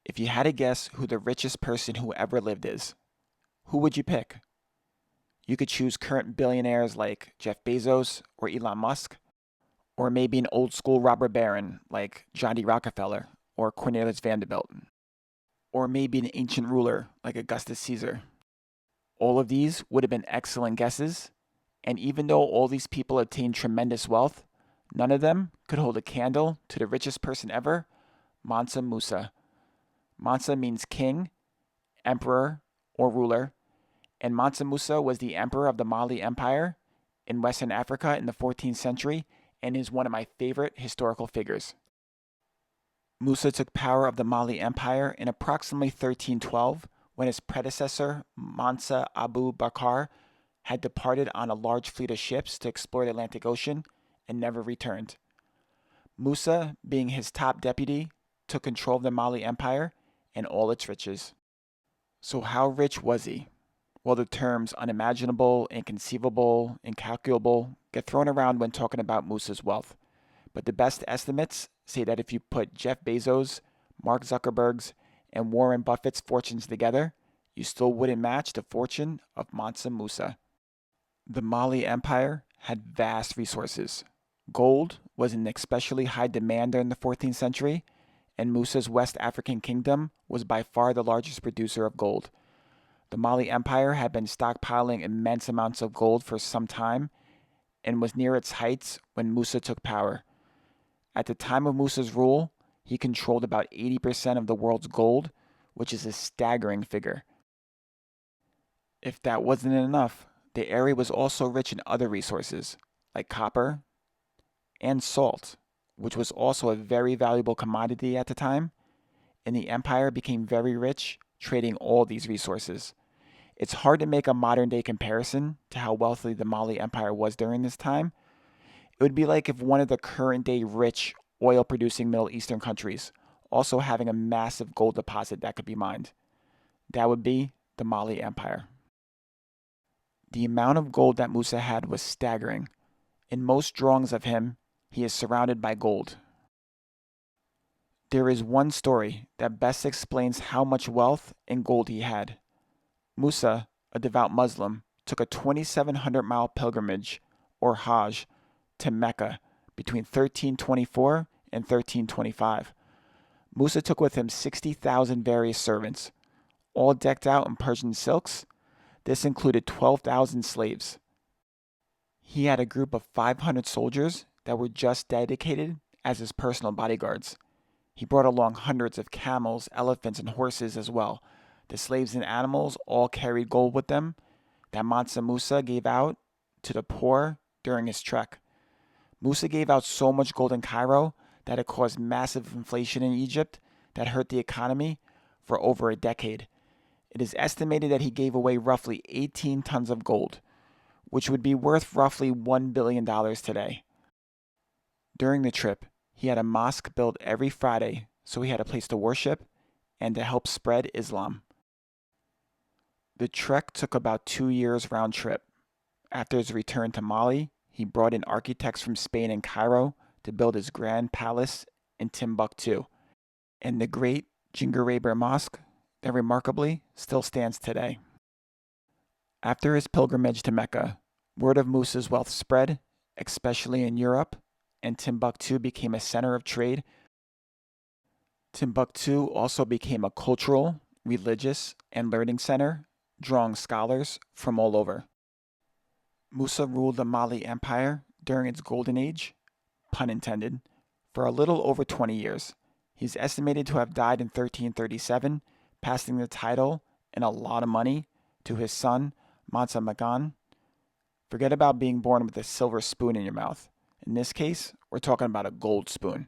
If you had to guess who the richest person who ever lived is, who would you pick? You could choose current billionaires like Jeff Bezos or Elon Musk, or maybe an old school robber baron like John D. Rockefeller or Cornelius Vanderbilt, or maybe an ancient ruler like Augustus Caesar. All of these would have been excellent guesses, and even though all these people attained tremendous wealth, none of them could hold a candle to the richest person ever, Mansa Musa. Mansa means king, emperor, or ruler, and Mansa Musa was the emperor of the Mali Empire in Western Africa in the 14th century and is one of my favorite historical figures. Musa took power of the Mali Empire in approximately 1312 when his predecessor, Mansa Abu Bakr, had departed on a large fleet of ships to explore the Atlantic Ocean and never returned. Musa, being his top deputy, took control of the Mali Empire and all its riches. So how rich was he? Well, the terms unimaginable, inconceivable, incalculable get thrown around when talking about Musa's wealth. But the best estimates say that if you put Jeff Bezos, Mark Zuckerberg's, and Warren Buffett's fortunes together, you still wouldn't match the fortune of Mansa Musa. The Mali Empire had vast resources. Gold was in especially high demand during the 14th century, and Musa's West African kingdom was by far the largest producer of gold. The Mali Empire had been stockpiling immense amounts of gold for some time and was near its heights when Musa took power. At the time of Musa's rule, he controlled about 80% of the world's gold, which is a staggering figure. If that wasn't enough, the area was also rich in other resources, like copper and salt, which was also a very valuable commodity at the time, and the empire became very rich trading all these resources. It's hard to make a modern-day comparison to how wealthy the Mali Empire was during this time. It would be like if one of the current-day rich oil-producing Middle Eastern countries also having a massive gold deposit that could be mined. That would be the Mali Empire. The amount of gold that Musa had was staggering. In most drawings of him, he is surrounded by gold. There is one story that best explains how much wealth and gold he had. Musa, a devout Muslim, took a 2,700-mile pilgrimage, or Hajj, to Mecca between 1324 and 1325. Musa took with him 60,000 various servants, all decked out in Persian silks. This included 12,000 slaves. He had a group of 500 soldiers that were just dedicated as his personal bodyguards. He brought along hundreds of camels, elephants, and horses as well. The slaves and animals all carried gold with them that Mansa Musa gave out to the poor during his trek. Musa gave out so much gold in Cairo that it caused massive inflation in Egypt that hurt the economy for over a decade. It is estimated that he gave away roughly 18 tons of gold, which would be worth roughly $1 billion today. During the trip, he had a mosque built every Friday so he had a place to worship and to help spread Islam. The trek took about 2 years round trip. After his return to Mali, he brought in architects from Spain and Cairo to build his grand palace in Timbuktu, and the great Djinguereber Mosque that remarkably still stands today. After his pilgrimage to Mecca, word of Musa's wealth spread, especially in Europe, and Timbuktu became a center of trade. Timbuktu also became a cultural, religious, and learning center, drawing scholars from all over. Musa ruled the Mali Empire during its golden age, pun intended, for a little over 20 years. He's estimated to have died in 1337, passing the title and a lot of money to his son, Mansa Magan. Forget about being born with a silver spoon in your mouth. In this case, we're talking about a gold spoon.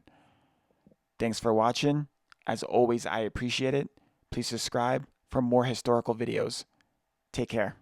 Thanks for watching. As always, I appreciate it. Please subscribe for more historical videos. Take care.